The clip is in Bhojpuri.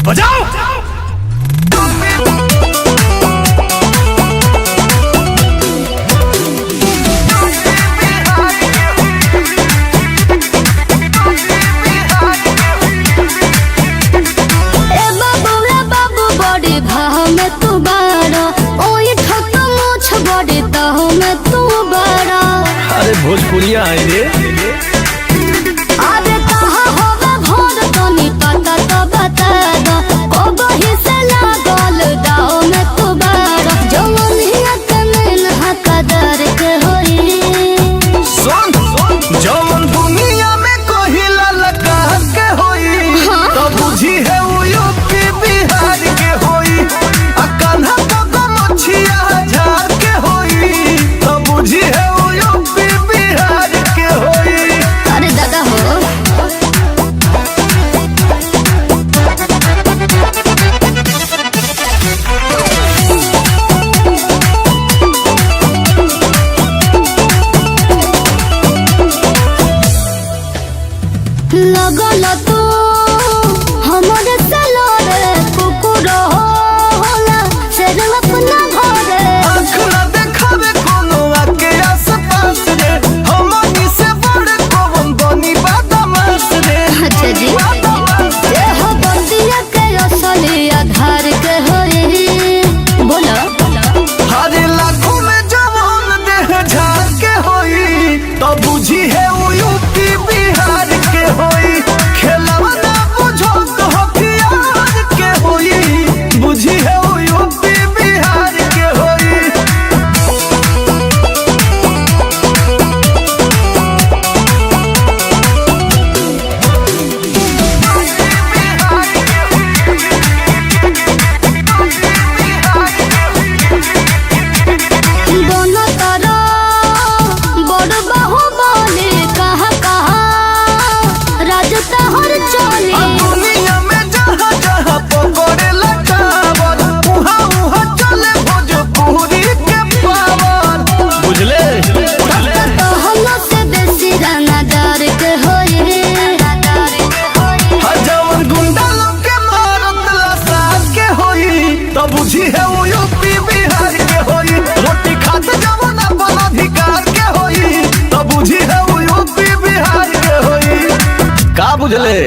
बजाओ। अरे भोजपुरिया है रे। अरे कहाँ होगा भोर तनी पता तो बता दो, कोबही से लागल दाव में तू बारा, जवनिया के नैना कदर के होई। सुन जवन दुनिया में कोहिला लगा के होई, तो बुझी है वो यूपी बिहार के होई। आ कान्हा को मछिया झार के होई, तो बुझी है वो यूपी बिहार के होई। अरे दादा हो लगल तू हमरे सलोरे कुकुर होला शेर अपना घरे। आँख ना देखावे कोनो आके आस-पास रे, हमनी से बड़ कौन बनी बदमाश रे। अच्छा जी ये हो बंदिया के असली आधार के होई। बोलो हरे लाखों में जवान देह झाड़ के होई, तो बुझी है वो यूपी बिहार के होई। खेलवा ना बुझो तो हथियार के होई, बुझी है वो यूपी बिहार के होई। दोनों तरफ बड़ बाहुबली कहाँ कहाँ राज तहर चली। आ दुनिया में जहाँ जहाँ पकड़े लटावर, उहाँ उहाँ चले भोजपुरी के पावर। बुझले तो हम से बेसी रंगदार के होई। जवन गुंडा लोग के मारत लसार के होई, तो बुझी है वो यूपी बिहार के होई। रोटी खात जवन अपन अधिकार के होई, तो बुझी है वो यूपी बिहार के होई। का बुझले।